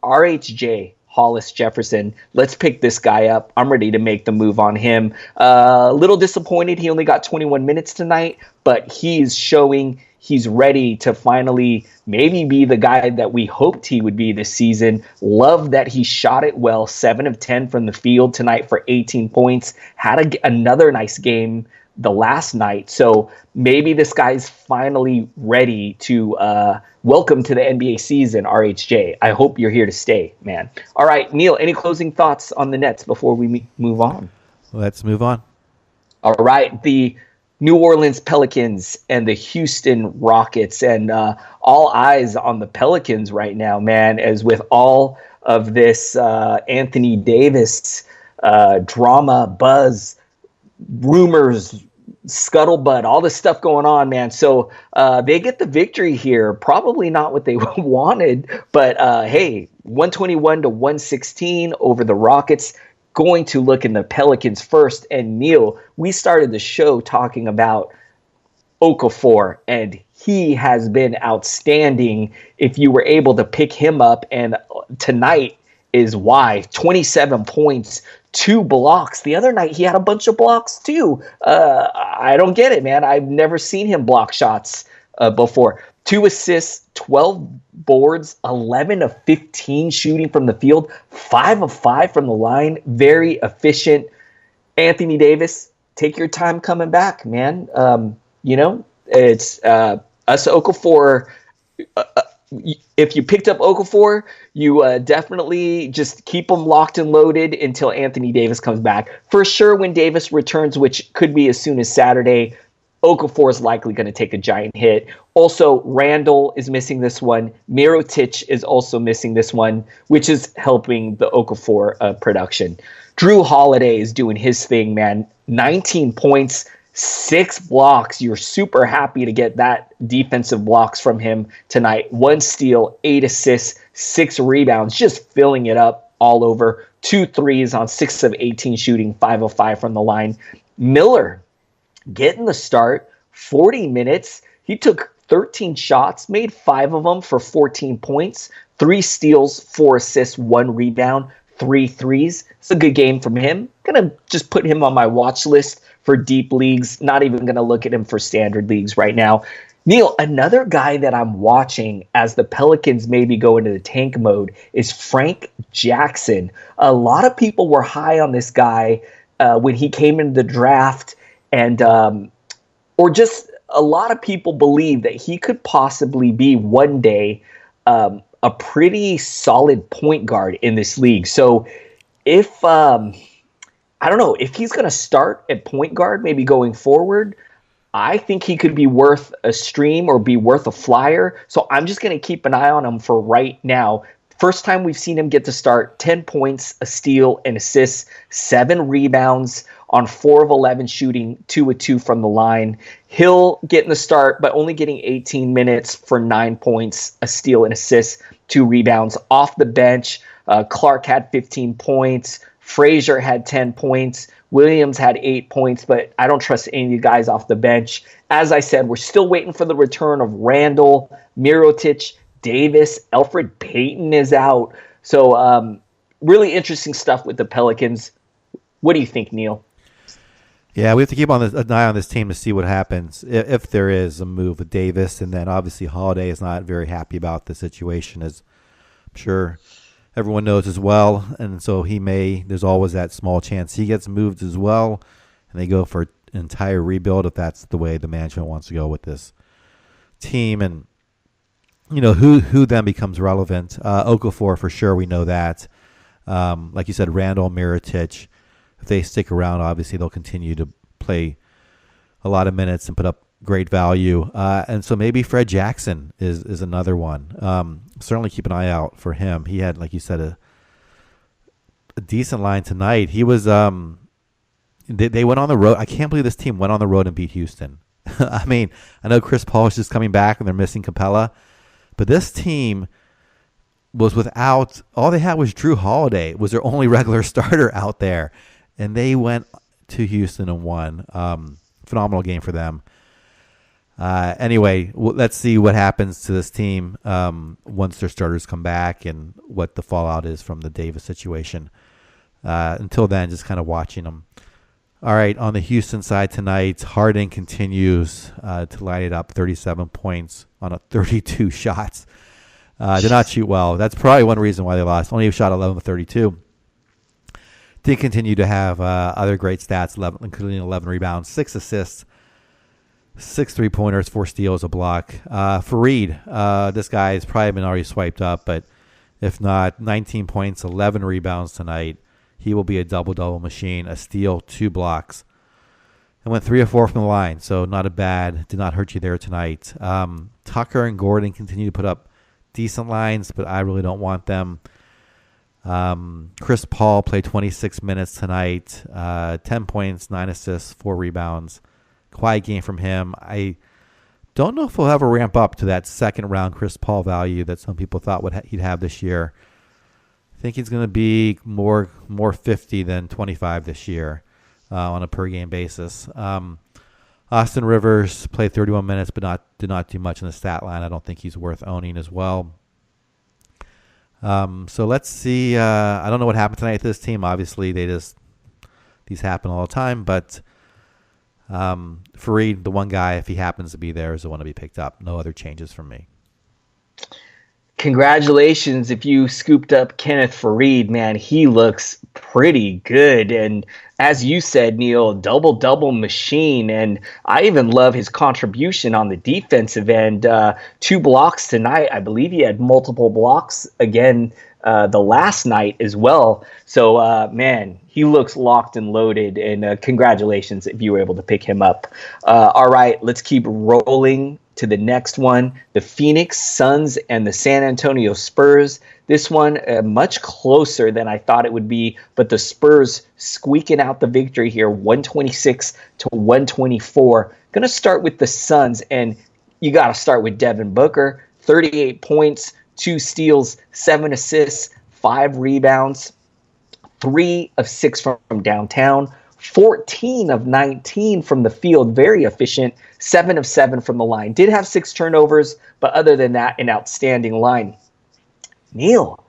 [SPEAKER 2] RHJ, Hollis Jefferson, let's pick this guy up. I'm ready to make the move on him. A little disappointed he only got 21 minutes tonight, but he's showing he's ready to finally maybe be the guy that we hoped he would be this season. Love that he shot it well, 7 of 10 from the field tonight for 18 points. Had another nice game the last night. So maybe this guy's finally ready to welcome to the NBA season, RHJ. I hope you're here to stay, man. All right, Neil, any closing thoughts on the Nets before we move on?
[SPEAKER 3] Let's move on.
[SPEAKER 2] All right, the New Orleans Pelicans and the Houston Rockets, and all eyes on the Pelicans right now, man, as with all of this Anthony Davis drama, buzz, rumors, scuttlebutt, all this stuff going on, man. So they get the victory here. Probably not what they wanted, but hey, 121-116 over the Rockets. Going to look in the Pelicans first. And Neil, we started the show talking about Okafor, and he has been outstanding if you were able to pick him up. And tonight is why. 27 points, 2 blocks. The other night he had a bunch of blocks too. I don't get it, man. I've never seen him block shots before. 2 assists, 12 boards, 11 of 15 shooting from the field, 5 of 5 from the line. Very efficient. Anthony Davis, take your time coming back, man. It's us Okafor. If you picked up Okafor, you definitely just keep him locked and loaded until Anthony Davis comes back. For sure, when Davis returns, which could be as soon as Saturday, Okafor is likely going to take a giant hit. Also, Randall is missing this one. Mirotic is also missing this one, which is helping the Okafor production. Drew Holiday is doing his thing, man. 19 points, 6 blocks. You're super happy to get that defensive blocks from him tonight. 1 steal, 8 assists, 6 rebounds, just filling it up all over. 2 threes on 6 of 18 shooting, 5 of 5 from the line. Miller getting the start, 40 minutes. He took 13 shots, made 5 of them for 14 points, 3 steals, 4 assists, 1 rebound, 3 threes. It's a good game from him. Gonna just put him on my watch list for deep leagues. Not even gonna look at him for standard leagues right now. Neil, another guy that I'm watching as the Pelicans maybe go into the tank mode is Frank Jackson. A lot of people were high on this guy when he came into the draft, and or just a lot of people believe that he could possibly be one day a pretty solid point guard in this league. So if I don't know if he's going to start at point guard maybe going forward, I think he could be worth a stream or be worth a flyer. So I'm just going to keep an eye on him for right now. First time we've seen him get to start, 10 points, a steal, and assists, 7 rebounds on 4 of 11 shooting, 2 of 2 from the line. He'll get in the start, but only getting 18 minutes for 9 points, a steal, and assists, 2 rebounds. Off the bench, Clark had 15 points. Frazier had 10 points. Williams had 8 points, but I don't trust any of you guys off the bench. As I said, we're still waiting for the return of Randall, Mirotic, Davis. Elfrid Payton is out. So really interesting stuff with the Pelicans. What do you think, Neil?
[SPEAKER 3] Yeah, we have to keep an eye on this team to see what happens if there is a move with Davis. And then obviously Holiday is not very happy about the situation, as I'm sure everyone knows as well. And so there's always that small chance he gets moved as well. And they go for an entire rebuild if that's the way the management wants to go with this team. And, who then becomes relevant? Okafor, for sure, we know that. Like you said, Randall, Mirotic, if they stick around, obviously they'll continue to play a lot of minutes and put up great value. And so maybe Fred Jackson is another one. Certainly keep an eye out for him. He had, like you said, a decent line tonight. He was they went on the road. I can't believe this team went on the road and beat Houston. I mean, I know Chris Paul is just coming back and they're missing Capella, but this team was without, all they had was Drew Holiday, was their only regular starter out there. And they went to Houston and won. Phenomenal game for them. Anyway, let's see what happens to this team once their starters come back and what the fallout is from the Davis situation. Until then, just kind of watching them. All right, on the Houston side tonight, Harden continues to light it up, 37 points on 32 shots. Did not shoot well. That's probably one reason why they lost. Only shot 11 of 32. Did continue to have other great stats, including 11 rebounds, 6 assists, 6 3-pointers, 4 steals, a block. Fareed, this guy has probably been already swiped up, but if not, 19 points, 11 rebounds tonight. He will be a double-double machine, a steal, 2 blocks. And went 3 of 4 from the line, so not a bad, did not hurt you there tonight. Tucker and Gordon continue to put up decent lines, but I really don't want them. Chris Paul played 26 minutes tonight, 10 points, 9 assists, 4 rebounds. Quiet game from him. I don't know if he'll ever ramp up to that second round Chris Paul value that some people thought he'd have this year. I think he's going to be more 50 than 25 this year on a per game basis. Austin Rivers played 31 minutes, but did not do much in the stat line. I don't think he's worth owning as well. So let's see. I don't know what happened tonight to this team. Obviously, these happen all the time. But Fareed, the one guy, if he happens to be there, is the one to be picked up. No other changes from me.
[SPEAKER 2] Congratulations if you scooped up Kenneth Fareed, man. He looks pretty good. And as you said, Neil, double-double machine. And I even love his contribution on the defensive end. 2 blocks tonight. I believe he had multiple blocks again the last night as well. So, man, he looks locked and loaded. And congratulations if you were able to pick him up. All right, let's keep rolling to the next one, the Phoenix Suns and the San Antonio Spurs. This one much closer than I thought it would be, but the Spurs squeaking out the victory here, 126 to 124. Going to start with the Suns, and you got to start with Devin Booker, 38 points, 2 steals, 7 assists, 5 rebounds, 3 of 6 from downtown, 14 of 19 from the field, very efficient, 7 of 7 from the line. Did have 6 turnovers, but other than that, an outstanding line. Neil,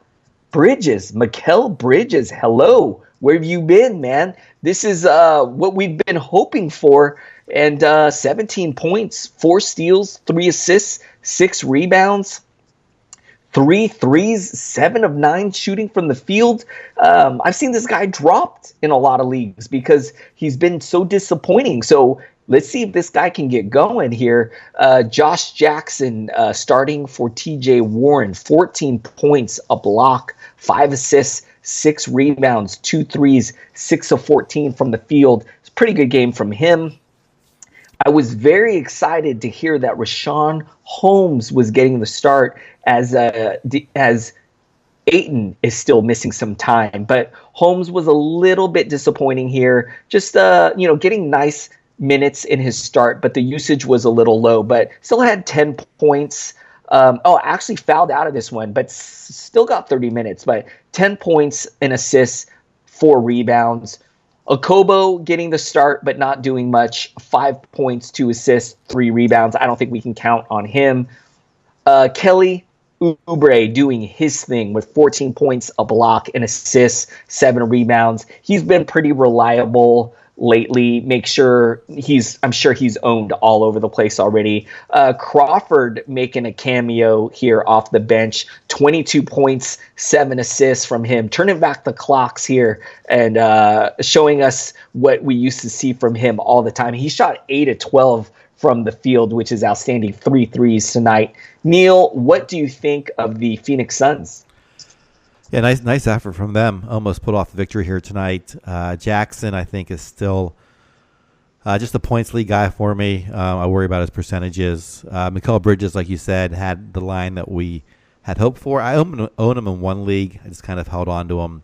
[SPEAKER 2] Mikal Bridges, hello. Where have you been, man? This is what we've been hoping for. And 17 points, 4 steals, 3 assists, 6 rebounds. 3 threes, 7 of 9 shooting from the field. I've seen this guy dropped in a lot of leagues because he's been so disappointing. So let's see if this guy can get going here. Josh Jackson starting for TJ Warren, 14 points, a block, 5 assists, 6 rebounds, 2 threes, 6 of 14 from the field. It's a pretty good game from him. I was very excited to hear that Rashawn Holmes was getting the start as Ayton is still missing some time. But Holmes was a little bit disappointing here. Just, getting nice minutes in his start, but the usage was a little low. But still had 10 points. Actually fouled out of this one, but still got 30 minutes. But 10 points and assists, 4 rebounds. Okobo getting the start, but not doing much. 5 points, 2 assists, 3 rebounds. I don't think we can count on him. Kelly Oubre doing his thing with 14 points, a block, an assist, 7 rebounds. He's been pretty reliable. lately. I'm sure he's owned all over the place already. Crawford making a cameo here off the bench, 22 points, 7 assists from him, turning back the clocks here and showing us what we used to see from him all the time. He shot 8 of 12 from the field, which is outstanding. 3 threes tonight. Neil, what do you think of the Phoenix Suns?
[SPEAKER 3] Yeah, nice effort from them. Almost put off the victory here tonight. Jackson, I think, is still just a points league guy for me. I worry about his percentages. Mikal Bridges, like you said, had the line that we had hoped for. I own him in one league. I just kind of held on to him.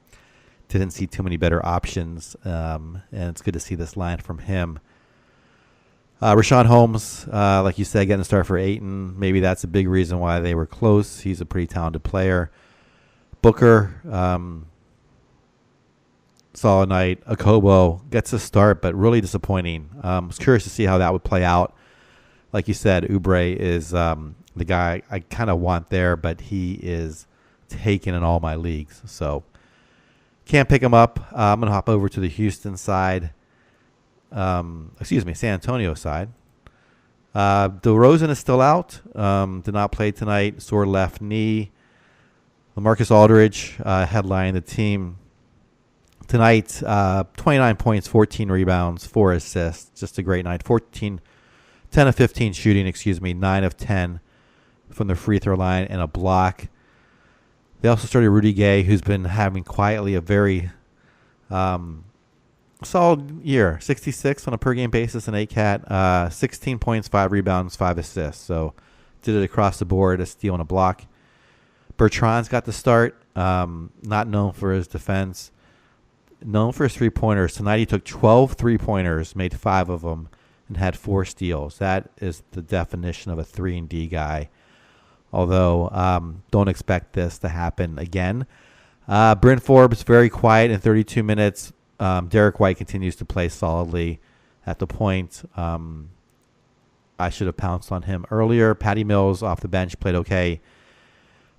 [SPEAKER 3] Didn't see too many better options, and it's good to see this line from him. Rashawn Holmes, like you said, getting a start for Ayton. Maybe that's a big reason why they were close. He's a pretty talented player. Booker, solid night. Okobo gets a start, but really disappointing. I was curious to see how that would play out. Like you said, Oubre is the guy I kind of want there, but he is taken in all my leagues. So can't pick him up. I'm going to hop over to the Houston side. San Antonio side. DeRozan is still out. Did not play tonight. Sore left knee. LaMarcus Aldridge headlining the team tonight. 29 points, 14 rebounds, 4 assists. Just a great night. 10 of 15 shooting, 9 of 10 from the free throw line and a block. They also started Rudy Gay, who's been having quietly a very solid year. 66 on a per-game basis in ACAT. 16 points, 5 rebounds, 5 assists. So did it across the board, a steal and a block. Bertrand's got the start. Not known for his defense. Known for his three-pointers. Tonight he took 12 three-pointers, made 5 of them, and had 4 steals. That is the definition of a 3-and-D guy. Although, don't expect this to happen again. Bryn Forbes, very quiet in 32 minutes. Derek White continues to play solidly at the point. I should have pounced on him earlier. Patty Mills off the bench played okay.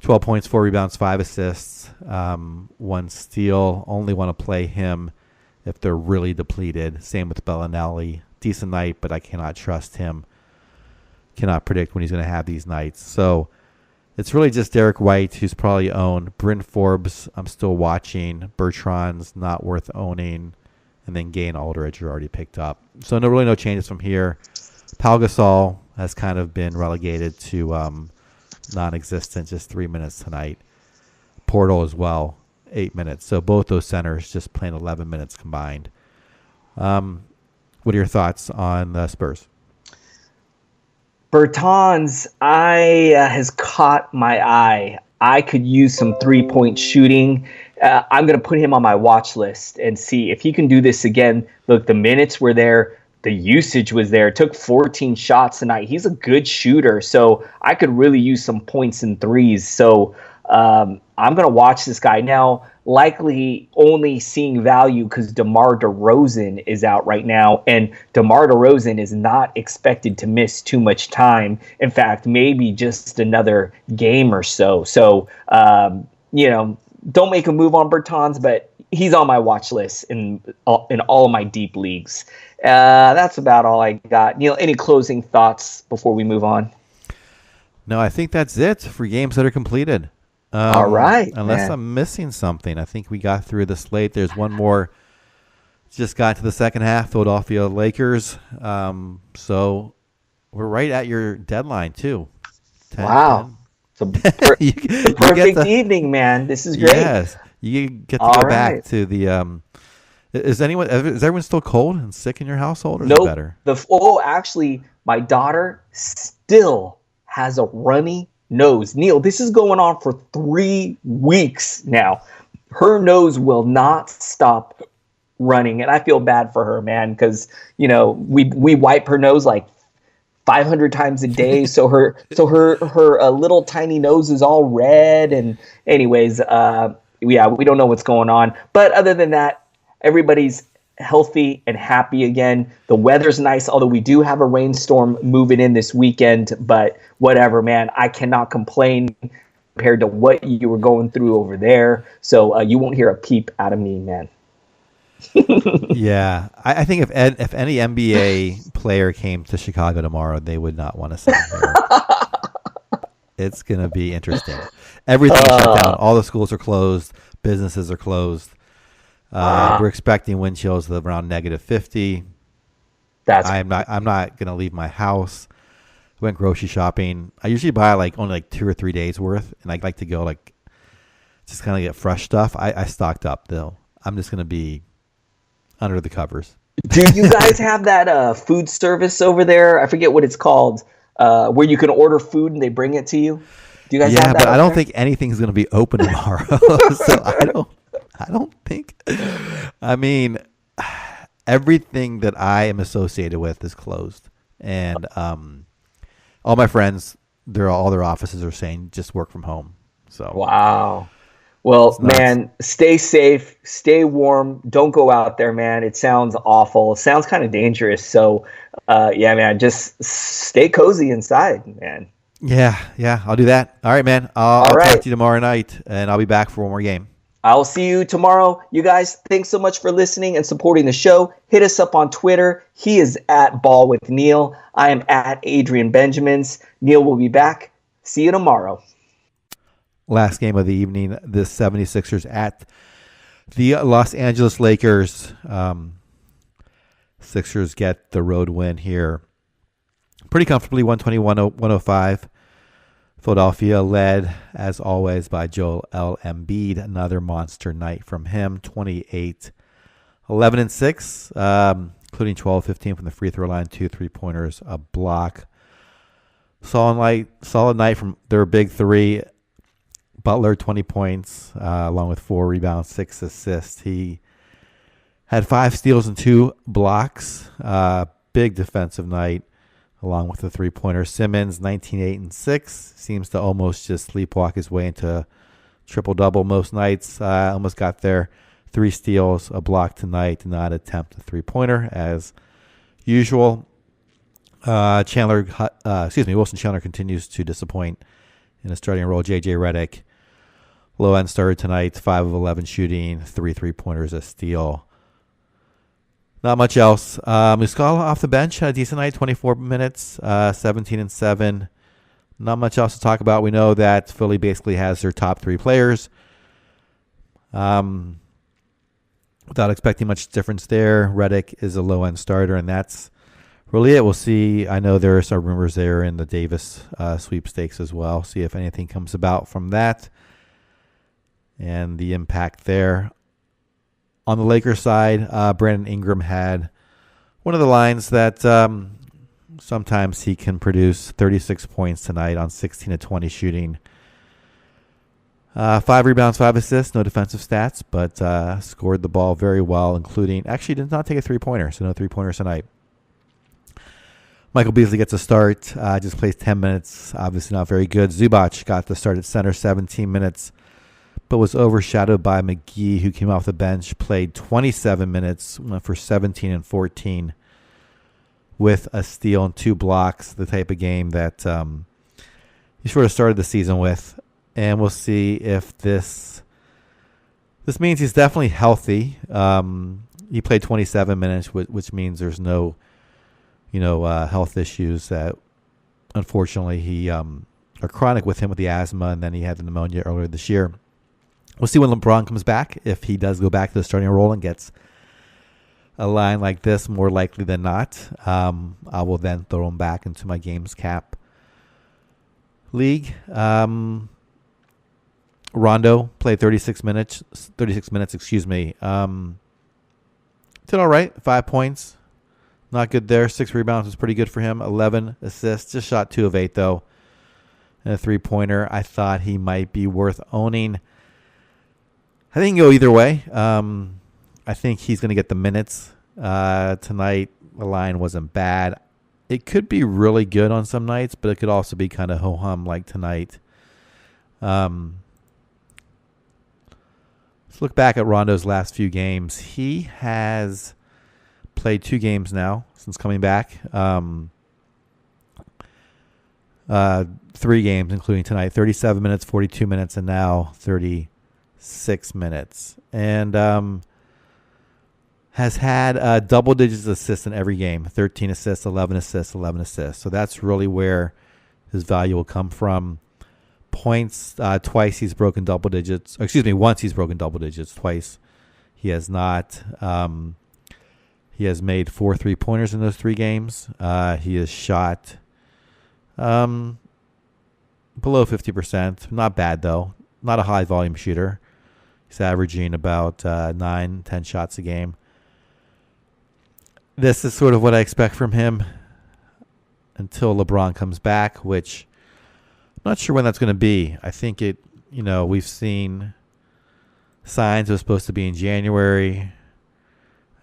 [SPEAKER 3] 12 points, 4 rebounds, 5 assists, 1 steal. Only want to play him if they're really depleted. Same with Bellinelli. Decent night, but I cannot trust him. Cannot predict when he's going to have these nights. So it's really just Derek White, who's probably owned. Bryn Forbes, I'm still watching. Bertrand's not worth owning. And then Gay and Aldridge are already picked up. So no changes from here. Pau Gasol has kind of been relegated to non-existent, just 3 minutes tonight. Portal as well, 8 minutes. So both those centers just playing 11 minutes combined. What are your thoughts on the Spurs?
[SPEAKER 2] Bertans has caught my eye. I could use some 3-point shooting. I'm going to put him on my watch list and see if he can do this again. Look, the minutes were there. The usage was there. Took 14 shots tonight. He's a good shooter, so I could really use some points and threes. So I'm going to watch this guy. Now, likely only seeing value because DeMar DeRozan is out right now, and DeMar DeRozan is not expected to miss too much time. In fact, maybe just another game or so. So, don't make a move on Bertans, but he's on my watch list in all of my deep leagues. That's about all I got. Neil, any closing thoughts before we move on?
[SPEAKER 3] No, I think that's it for games that are completed.
[SPEAKER 2] All right.
[SPEAKER 3] Unless I'm missing something. I think we got through the slate. There's one more. Just got to the second half, Philadelphia Lakers. So we're right at your deadline, too. 10,
[SPEAKER 2] wow.
[SPEAKER 3] 10.
[SPEAKER 2] It's a perfect evening, man. This is great.
[SPEAKER 3] Yes. You get to go back to the is everyone still cold and sick in your household, or is it better?
[SPEAKER 2] Actually, my daughter still has a runny nose. Neil, this is going on for 3 weeks now. Her nose will not stop running, and I feel bad for her, man, because we wipe her nose like 500 times a day, so her little tiny nose is all red. And anyways, we don't know what's going on, but other than that, everybody's healthy and happy again. The weather's nice, although we do have a rainstorm moving in this weekend, but whatever, man. I cannot complain compared to what you were going through over there. So you won't hear a peep out of me, man.
[SPEAKER 3] Yeah, I think if any NBA player came to Chicago tomorrow, they would not want to sign here. It's going to be interesting. Everything's shut down. All the schools are closed. Businesses are closed. We're expecting wind chills of around -50. I'm not going to leave my house. Went grocery shopping. I usually buy only 2 or 3 days worth, and I like to go just kind of get fresh stuff. I stocked up though. I'm just going to be under the covers.
[SPEAKER 2] Do you guys have that food service over there? I forget what it's called, where you can order food and they bring it to you. Do you guys have that?
[SPEAKER 3] Yeah, but I don't think anything's going to be open tomorrow. So I don't think. I mean, everything that I am associated with is closed, and all my friends, all their offices are saying just work from home. So
[SPEAKER 2] wow. Well, man, stay safe, stay warm. Don't go out there, man. It sounds awful. It sounds kind of dangerous. So, yeah, man, just stay cozy inside, man.
[SPEAKER 3] Yeah, I'll do that. All right, man. I'll talk to you tomorrow night, and I'll be back for one more game.
[SPEAKER 2] I'll see you tomorrow. You guys, thanks so much for listening and supporting the show. Hit us up on Twitter. He is at Ball with Neil. I am at Adrian Benjamins. Neil will be back. See you tomorrow.
[SPEAKER 3] Last game of the evening, the 76ers at the Los Angeles Lakers. Sixers get the road win here pretty comfortably, 121-105. Philadelphia led, as always, by Joel Embiid. Another monster night from him, 28, 11, and 6, including 12, 15 from the free throw line, 2 3-pointers, a block. Solid night from their big three. Butler, 20 points, along with 4 rebounds, 6 assists. He had 5 steals and 2 blocks. Big defensive night, along with the 3-pointer. Simmons, 19, 8, and 6. Seems to almost just sleepwalk his way into triple-double most nights. Almost got there. 3 steals, a block tonight. Did not attempt a 3-pointer as usual. Wilson Chandler continues to disappoint in a starting role. J.J. Redick, low end started tonight, 5 of 11 shooting, 3 3-pointers, a steal. Not much else. Muscala off the bench had a decent night, 24 minutes, 17 and 7. Not much else to talk about. We know that Philly basically has their top 3 players. Without expecting much difference there, Redick is a low end starter, and that's really it. We'll see. I know there are some rumors there in the Davis sweepstakes as well. See if anything comes about from that and the impact there. On the Lakers side, Brandon Ingram had one of the lines that sometimes he can produce, 36 points tonight on 16 of 20 shooting. 5 rebounds, 5 assists, no defensive stats, but scored the ball very well, including, actually did not take a 3-pointer, so no 3-pointers tonight. Michael Beasley gets a start, just plays 10 minutes, obviously not very good. Zubac got the start at center, 17 minutes, but was overshadowed by McGee, who came off the bench, played 27 minutes, went for 17 and 14 with a steal and 2 blocks, the type of game that he sort of started the season with. And we'll see if this means he's definitely healthy. He played 27 minutes, which means there's no health issues that, unfortunately, he are chronic with him with the asthma, and then he had the pneumonia earlier this year. We'll see when LeBron comes back, if he does go back to the starting role and gets a line like this, more likely than not. I will then throw him back into my games cap league. Rondo played 36 minutes. Did all right, 5 points. Not good there. 6 rebounds was pretty good for him. 11 assists. Just shot 2 of 8, though. And a 3-pointer. I thought he might be worth owning. I think he can go either way. I think he's going to get the minutes. Tonight, the line wasn't bad. It could be really good on some nights, but it could also be kind of ho-hum like tonight. Let's look back at Rondo's last few games. He has played 2 games now since coming back. 3 games, including tonight. 37 minutes, 42 minutes, and now 36 minutes. And has had double digits assists in every game. 13 assists, 11 assists, 11 assists. So that's really where his value will come from. Points, twice he's broken double digits. Once he's broken double digits. Twice he has not. He has made 4 3-pointers in those 3 games. He has shot below 50%. Not bad, though. Not a high volume shooter. He's averaging about 9-10 shots a game. This is sort of what I expect from him until LeBron comes back, which I'm not sure when that's going to be. I think we've seen signs it was supposed to be in January.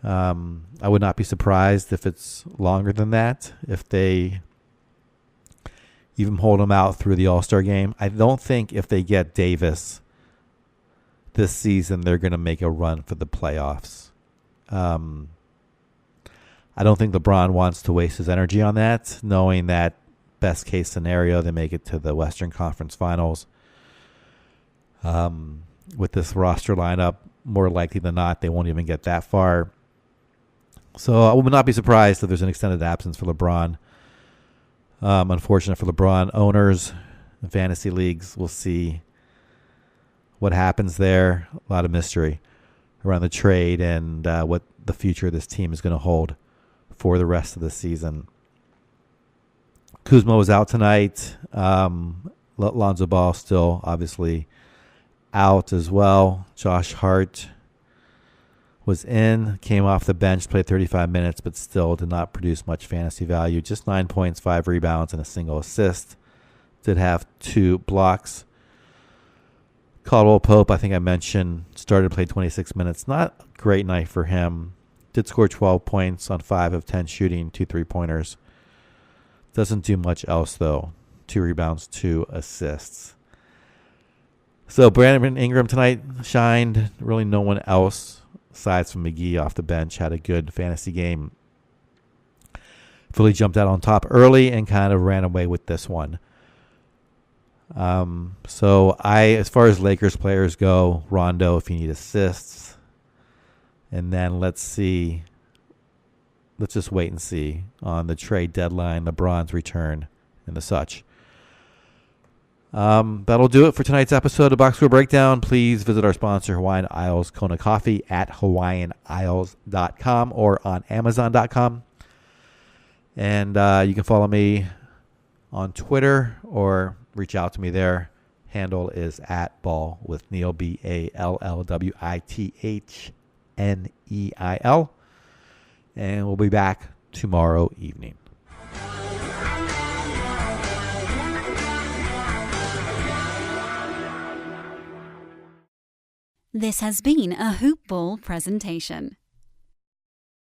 [SPEAKER 3] I would not be surprised if it's longer than that, if they even hold him out through the All-Star game. I don't think if they get Davis this season, they're going to make a run for the playoffs. I don't think LeBron wants to waste his energy on that, knowing that best case scenario, they make it to the Western Conference Finals. With this roster lineup, more likely than not, they won't even get that far. So I would not be surprised if there's an extended absence for LeBron. Unfortunate for LeBron owners in fantasy leagues. We'll see what happens there. A lot of mystery around the trade and what the future of this team is going to hold for the rest of the season. Kuzma was out tonight. Lonzo Ball still obviously out as well. Josh Hart was in, came off the bench, played 35 minutes, but still did not produce much fantasy value. Just 9 points, 5 rebounds, and a single assist. Did have 2 blocks. Caldwell Pope, I think I mentioned, started to play 26 minutes. Not a great night for him. Did score 12 points on 5 of 10 shooting, 2 3-pointers. Doesn't do much else, though. 2 rebounds, 2 assists. So Brandon Ingram tonight shined. Really no one else, aside from McGee off the bench, had a good fantasy game. Philly jumped out on top early and kind of ran away with this one. As far as Lakers players go, Rondo if you need assists. And then let's see. Let's just wait and see on the trade deadline, LeBron's return, and the such. That'll do it for tonight's episode of Box Score Breakdown. Please visit our sponsor, Hawaiian Isles Kona Coffee, at hawaiianisles.com or on amazon.com. And you can follow me on Twitter or reach out to me there. Handle is at Ball with Neil, BALLWITHNEIL. And we'll be back tomorrow evening.
[SPEAKER 1] This has been a Hoop Ball presentation.